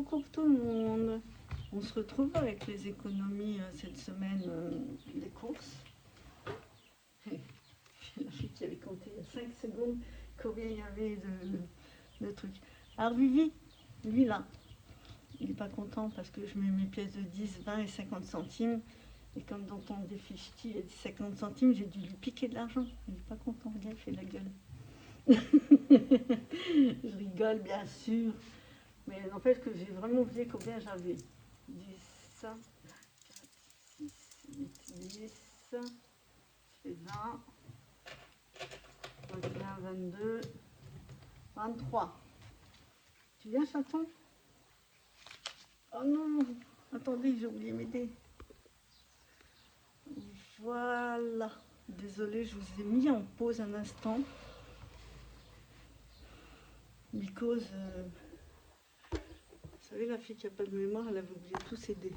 coucou tout le monde. On se retrouve avec les économies cette semaine des courses. La fille qui avait compté il y a 5 secondes combien il y avait de trucs. Alors Vivi, lui là, il n'est pas content parce que je mets mes pièces de 10, 20 et 50 centimes. Et comme dans ton déficheti, il a dit 50 centimes, j'ai dû lui piquer de l'argent. Il n'est pas content, regarde, il fait de la gueule. Je rigole bien sûr. Mais n'empêche que j'ai vraiment oublié combien j'avais. 10, 4, 6, 8, 10, ça fait 20, 21, 22, 23. Tu viens, chaton? Oh non, attendez, j'ai oublié m'aider. Voilà. Désolée, je vous ai mis en pause un instant. Because, vous savez, la fille qui n'a pas de mémoire, elle avait oublié tout s'aider.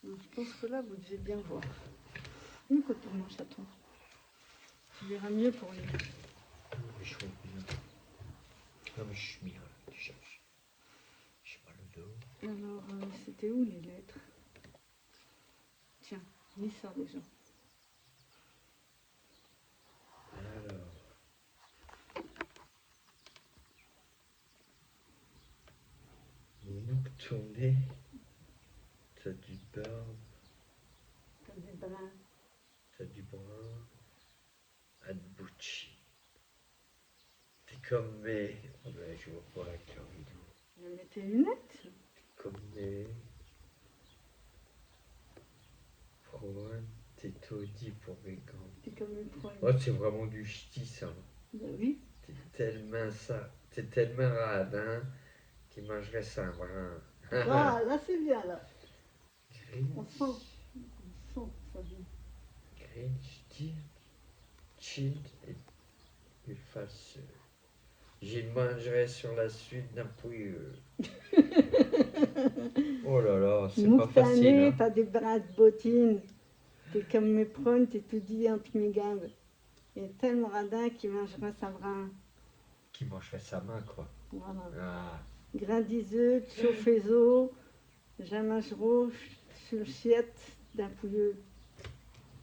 Donc, je pense que là, vous devez bien voir. Une côté de mon chaton. Tu verras mieux pour lui. Je vois bien. Non, mais je suis bien, déjà. J'ai mal au dos. Alors, c'était où les lettres? Tiens, lis ça déjà. Alors. Noctourné. T'as du beurre. T'as du brin. T'as du brun. Adbucci. T'es comme mes. Oh ben, je vois pas avec leur vidéo. Je vais mettre tes lunettes. Comme mes. Proan. T'es taudis pour mes gants. T'es comme une poigne. Oh, c'est vraiment du ch'ti, ça. Ben oui. T'es tellement ça. T'es tellement radin qu'il mangerait ça brin. Ah, là c'est bien là. Grinch. On sent ça vient. Grinch, chill et face. J'y mangerai sur la suite d'un pouilleux. Oh là là, c'est pas facile. Mouftané, Hein. t'as des bras de bottines. T'es comme mes prônes, t'es tout dit entre mes gammes. Il est tellement radin qu'il mangera sa brin. Qui mangerait sa main, quoi. Voilà. Ah, Grain d'iseux, chauffe-eau, jamagero, chouchiette d'un pouilleux.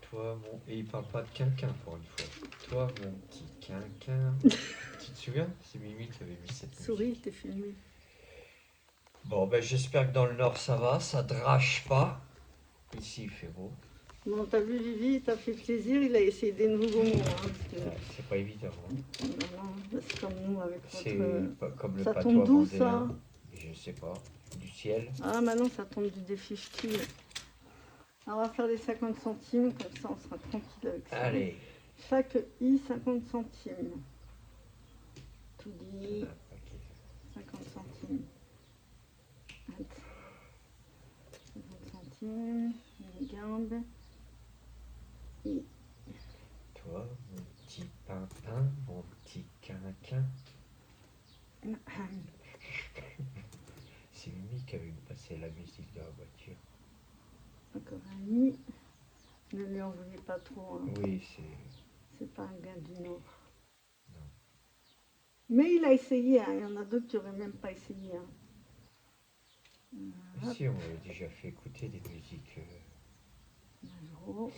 toi, mon. Et il parle pas de quinquin pour une fois. Toi, mon petit quinquin. Tu te souviens? C'est Mimi qui avait mis cette musique. Souris, t'es filmé. Bon, ben j'espère que dans le nord ça va, ça drache pas. Ici il fait beau. Bon, t'as vu Vivi, t'as fait plaisir, il a essayé des nouveaux mots. Hein, parce que, Ouais, c'est pas évident. Hein. non, c'est comme nous avec C'est votre... pas comme le Ça patois tombe d'où ça? vendéen. Je sais pas. Du ciel. Ah, maintenant ça tombe du déficheti. On va faire les 50 centimes, comme ça on sera tranquille avec ça. Allez. Chaque i 50 centimes. Tout dit, 50 centimes. 50 centimes, une gambe. Et Toi, mon petit pimpin, mon petit quinquin. C'est Mimi qui avait passé la musique de la voiture. encore un i. Ne lui en voulez pas trop. Hein. Oui, C'est pas un gars du Nord. Non. Mais il a essayé. Hein. Il y en a d'autres qui n'auraient même pas essayé. Hein. Mais si, on m'avait déjà fait écouter des musiques. Majoro.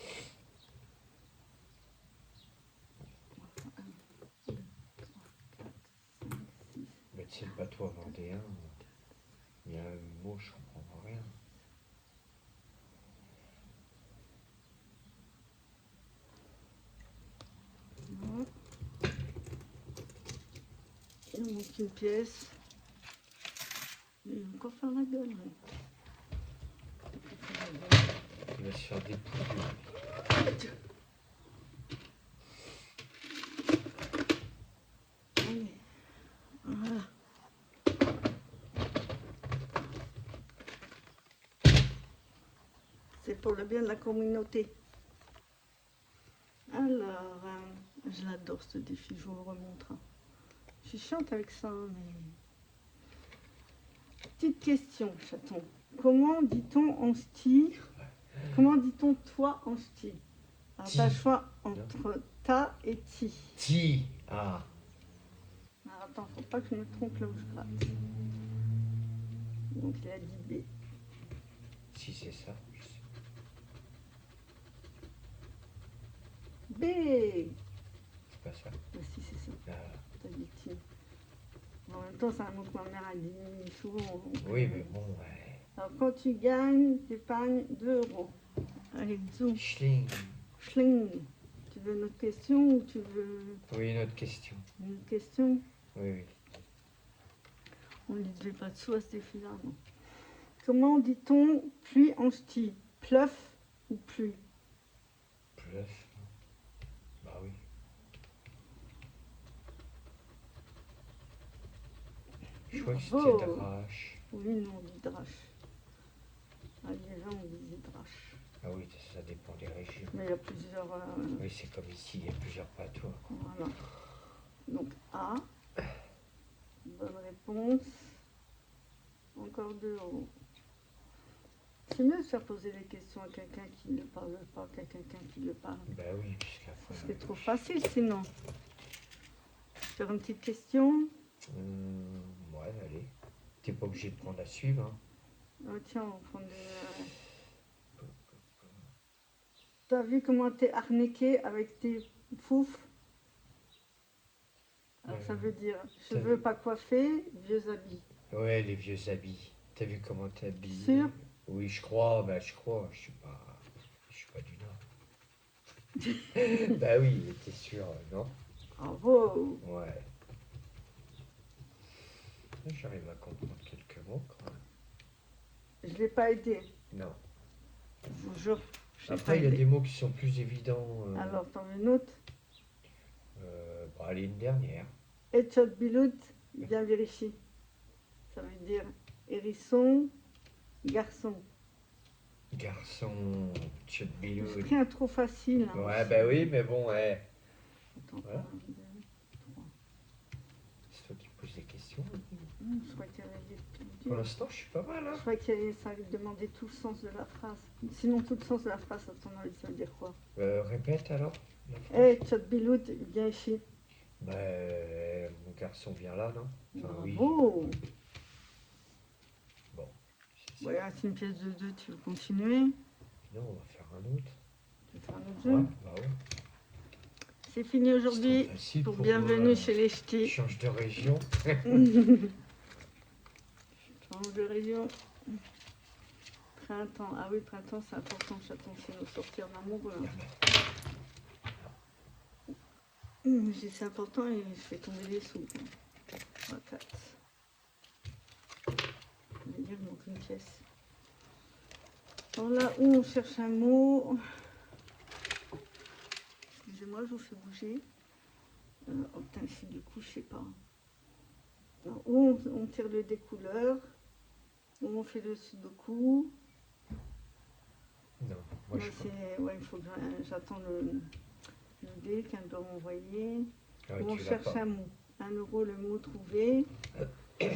Mais tu sais, le patois vendéen, il y a un mot, je comprends rien. Il manque une pièce. Il va encore faire la gueule. Hein. Il va se faire des poules. Allez. Voilà. C'est pour le bien de la communauté. Alors, je l'adore ce défi, je vous le remontre. Je suis chiante avec ça, mais... Petite question, chaton. Comment dit-on en ch'ti? Comment dit-on toi en ch'ti? Alors, t'as le choix entre ta et ti. Ti. Ah. Alors, attends, faut pas que je me trompe là où je gratte. Donc il a dit B. Si c'est ça, je sais. B. C'est pas ça. Ah, si, c'est ça. Ah, T'as dit Tim. En même temps, c'est un mot que ma mère a dit souvent. Donc, oui, mais bon, ouais. Alors, quand tu gagnes, tu épargnes 2 euros. Allez, zoom. Schling. Schling. Tu veux une autre question ou tu veux Oui, une autre question. une autre question? Oui, oui. On ne dit pas de sous à ce défi-là, non. Comment dit-on pluie en ch'ti? Pleuf ou pluie? Bluff. Bah oui. Je crois que Bravo. c'était drache. Oui, non, on dit drache. À Liévin, on dit drache. Ah oui, ça dépend des régions. Mais il y a plusieurs... Oui, c'est comme ici, il y a plusieurs patois. voilà. Donc A. Bonne réponse. Encore 2 euros. C'est mieux de faire poser des questions à quelqu'un qui ne parle pas qu'à quelqu'un qui le parle. Bah oui, puisqu'à Ça fois. serait trop facile sinon. Faire une petite question. Ouais, allez. T'es pas obligé de prendre à suivre. Hein. Oh, tiens, on va prendre T'as vu comment t'es arnaqué avec tes fouf? Alors ça veut dire t'as cheveux vu pas coiffés, vieux habits. Ouais, les vieux habits. T'as vu comment t'es habillé? Sûr? Oui, je crois, bah je crois. Je suis pas du Nord. Bah oui, t'es sûr, non? Bravo! Ouais. J'arrive à comprendre quelques mots quand même. Je l'ai pas aidé, Non. je vous jure. Je l'ai pas Après, il y a aidé. des mots qui sont plus évidents. Alors, t'en veux une autre? Bah, allez, une dernière. Etchot Bilout, bien vérifié. Ça veut dire hérisson, garçon. Garçon, J'ai tchotbilou. pris un trop facile. Hein, Ouais, aussi. bah oui, mais bon, ouais. Attends, Voilà. 1, 2, 3. C'est toi qui poses des questions. Je crois qu'il y avait des plus Pour durs. l'instant, je suis pas mal, Je hein. crois qu'il y avait, ça demandait tout le sens de la phrase. Sinon, tout le sens de la phrase, à ton avis, ça veut dire quoi? Répète alors. la phrase. Eh, Tchot Bilout, viens ici. Bah, mon garçon vient là, non? Enfin, oui. Bravo! Bon. c'est ça. Voilà, c'est une pièce de 2, tu veux continuer? Non, on va faire un autre. Tu veux faire un autre Ouais, jeu? bah ouais. C'est fini aujourd'hui C'est trop facile pour pour Bienvenue moi. chez les Je Ch'tis. change de région. Change de région. Printemps. Ah oui, printemps, c'est important, chaton, c'est nous sortir d'amour. Là. J'ai c'est important et je fais tomber les sous. 3, 4. Je vais dire, il manque une pièce. Alors là où on cherche un mot. Excusez-moi, je vous fais bouger. Oh putain, c'est du coup, je sais pas. Alors, où on tire le découleur. Où on fait le sudoku. Non, moi je crois. Ouais, il faut que j'attends le dé qu'elle doit m'envoyer. Ah ouais, On tu l'as cherche pas. un mot. 1 euro le mot trouvé. Alors,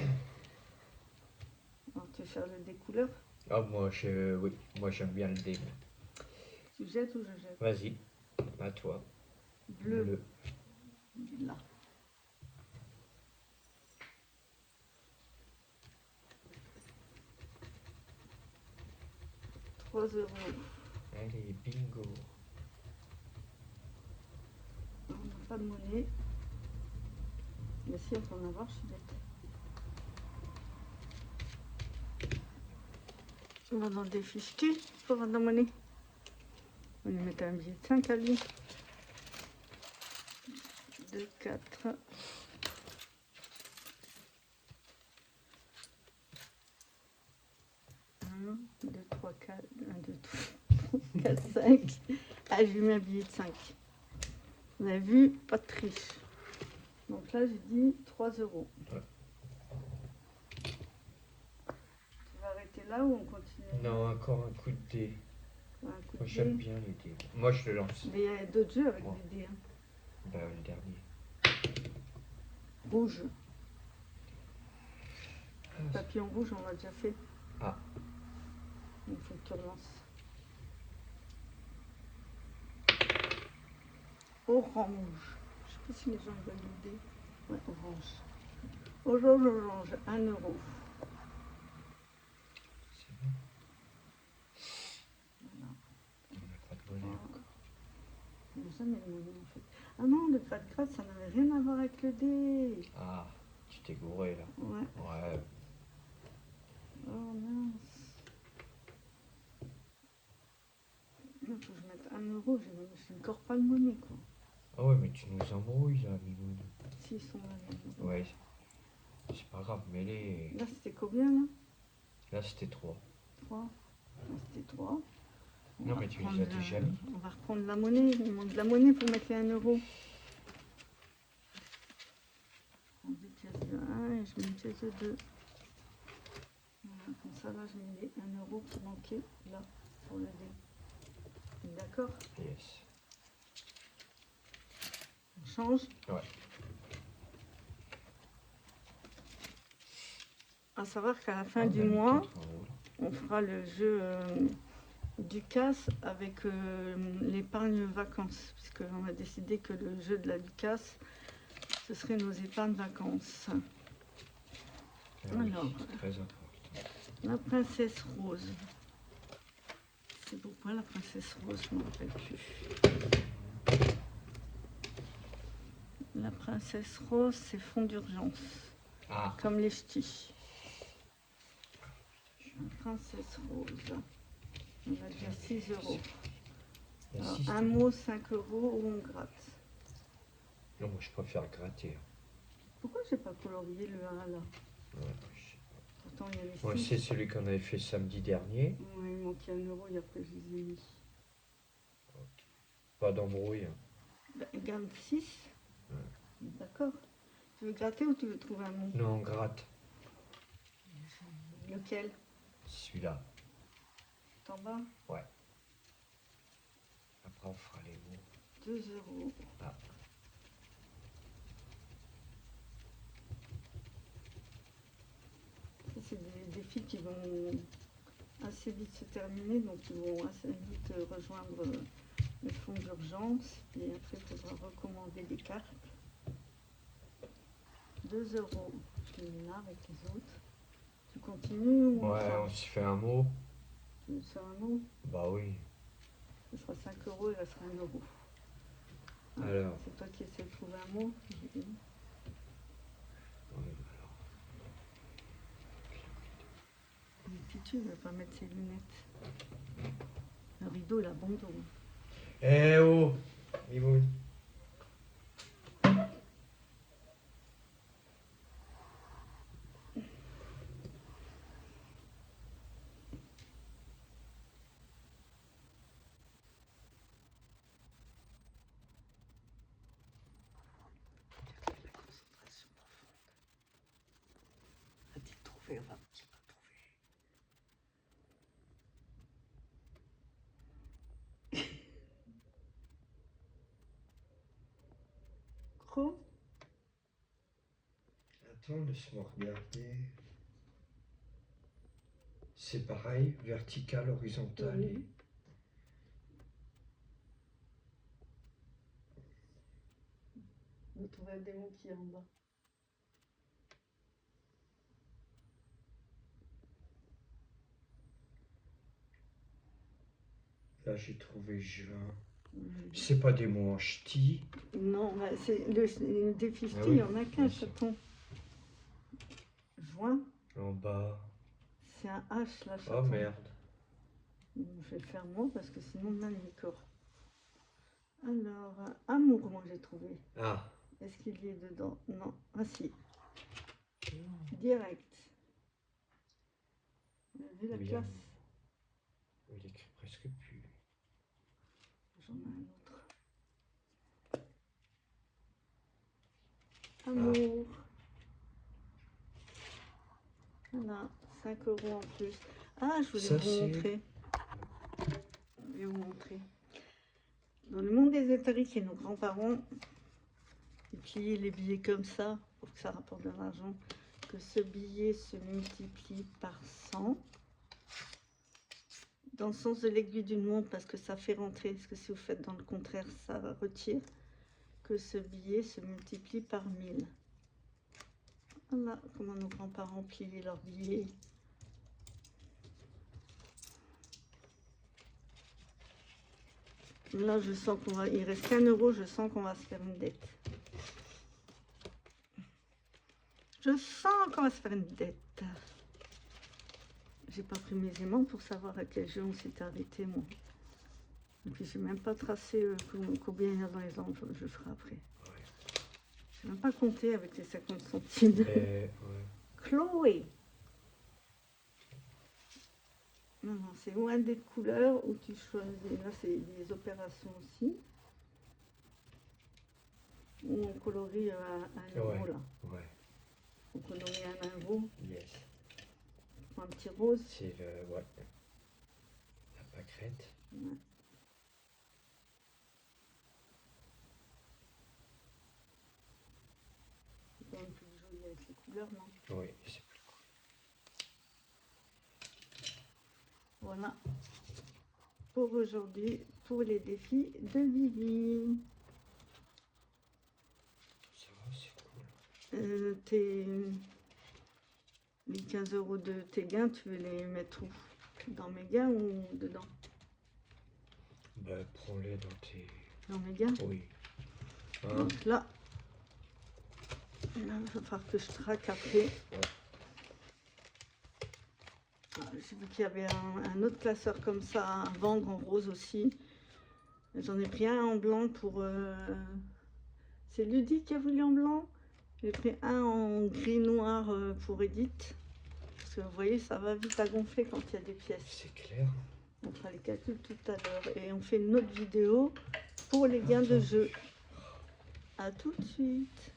tu veux faire le découleur? Ah, oui, moi j'aime bien le dé. Tu jettes ou je jette? Vas-y, à toi. Bleu. Là. « 3 euros. Allez, bingo. On n'a pas de monnaie. Mais si, on peut en avoir, je suis bête. On va dans le défi ch'ti pour avoir de la monnaie. On lui met un billet de 5 à lui. 2, 4. 1, 2, 3, 4. 1, 2, 3, 4, 5. Ah, je lui mets un billet de 5. Vous avez vu, pas de triche. Donc là, j'ai dit 3 euros. Ouais. Tu vas arrêter là ou on continue? Non, encore un coup de dé. Un coup de Moi j'aime dé. bien les dés. Moi je le lance. Mais il y a d'autres jeux avec Ouais. des dés. Hein. Bah, le dernier. Rouge. Papillon rouge, on l'a déjà fait. Ah. Il faut que tu relances. Orange. Je sais pas si les gens veulent le dé. Ouais, orange. Orange, 1 euro. jamais de monnaie en fait. Ah non, le pas de grâce, ça n'avait rien à voir avec le dé. Ah, tu t'es gouré là. Ouais. Ouais. Oh mince. Il faut que je mette 1 euro, j'ai encore pas de monnaie quoi. Ah ouais, mais tu nous embrouilles là, Mimoun. S'ils sont là, les euros. Ouais, c'est pas grave, mais les. Là c'était combien là? Là, c'était 3. 3. Là c'était 3. Non, mais tu les as déjà mis. On va reprendre la monnaie. Il manque de la monnaie pour mettre les 1 euro. Je prends 2 pièces de 1 et je mets une pièce de 2. Voilà, comme ça là je mets les 1 euro qui manquaient là pour le dé. D'accord? Yes. On change. Ouais. À savoir qu'à la fin Ah, du on a mis mois, 4 euros, là. on fera le jeu du casse avec l'épargne vacances. Puisqu'on a décidé que le jeu de la Ducasse, ce serait nos épargnes vacances. Ah oui, Alors. c'est très important. La princesse rose. C'est pourquoi la princesse rose, je ne me rappelle plus. La princesse rose, c'est fonds d'urgence. Ah, Comme les ch'tis. La princesse rose. On a déjà 6 euros. il y a Alors, 6. un mot, 5 euros ou on gratte. Non, moi je préfère gratter. Pourquoi j'ai pas colorié le 1 là? Ouais, je sais pas. Pourtant, il y avait 6. Moi, c'est celui qu'on avait fait samedi dernier. Ouais, il manquait 1 euro et après je les ai mis. Pas d'embrouille. Bah, garde 6. Ouais. D'accord. Tu veux gratter ou tu veux trouver un mot? Non, on gratte. Lequel? Celui-là. Tout en bas? Ouais. Après, on fera les mots. 2 euros. Ah. Ça, c'est des défis qui vont assez vite se terminer, donc ils vont assez vite rejoindre le fonds d'urgence. Et après, il faudra recommander des cartes. 2 euros. Je les mets là avec les autres. Tu continues ou Ouais, pas? on se fait un mot. Tu veux faire un mot? Bah oui. Ce sera 5 euros, il restera 1 euro. Ah, Alors. c'est toi qui essaies de trouver un mot. Ouais, alors. Mais Pitu ne veut pas mettre ses lunettes. Le rideau, il a bon dos. Eh oh, Mimoun. La concentration profonde. A-t-il trouvé? On va pas trouver. Chrome? Attends, laisse-moi regarder. C'est pareil, vertical, horizontal. Oui. Vous trouvez un démon qui est en bas. Là, j'ai trouvé juin. Oui. C'est pas des mots en ch'ti. Non, bah, c'est le défi ch'ti, Ah oui, il y en a qu'un bien sûr. chaton. Juin, En bas. c'est un H là, chaton. Oh merde. Bon, je vais le faire moi parce que sinon, même les corps. Alors, amour, moi j'ai trouvé. Ah. Est-ce qu'il y est dedans? Non. Ah si. Direct. Vous avez vu la Oui, classe? Il écrit presque plus. J'en ai un autre. Amour. Voilà, 5 euros en plus. Ah, je voulais Ça, vous c'est- montrer. Je vais vous montrer. Dans le monde ésotérique et nos grands-parents, ils pliaient les billets comme ça pour que ça rapporte de l'argent. Que ce billet se multiplie par 100. Dans le sens de l'aiguille d'une montre parce que ça fait rentrer. Parce que si vous faites dans le contraire, ça retire. Que ce billet se multiplie par 1000. Voilà comment nos grands-parents pliaient leurs billets. Là, je sens qu'on va... Il reste qu'un euro, je sens qu'on va se faire une dette. Je sens qu'on va se faire une dette. J'ai pas pris mes aimants pour savoir à quel jeu on s'était arrêté, moi. Et puis, j'ai même pas tracé combien il y a dans les angles, je le ferai après. Ouais. J'ai même pas compté avec les 50 centimes. Ouais. Chloé. Non, c'est ou un dé de couleur où tu choisis. Là, c'est des opérations aussi. Où on colorie un euro, là. Ouais. On colorie un euro. Yes. Un petit rose. C'est le... Ouais. La pâquerette. Ouais. C'est quand même plus joli avec les couleurs, non? Oui, c'est plus cool. Voilà. Pour aujourd'hui, pour les défis de Vivi. Ça va, c'est cool. Les 15 euros de tes gains, tu veux les mettre où? Dans mes gains ou dedans? Bah, prends-les dans tes... Dans mes gains? Oui. Hein? Donc là, il va falloir que je traque après. Ouais. J'ai vu qu'il y avait un autre classeur comme ça à vendre en rose aussi. J'en ai pris un en blanc pour... C'est Ludy qui a voulu en blanc. J'ai pris un en gris-noir pour Edith. Parce que vous voyez, ça va vite à gonfler quand il y a des pièces. C'est clair. On fera les calculs tout à l'heure. Et on fait une autre vidéo pour les gains de jeu. À tout de suite.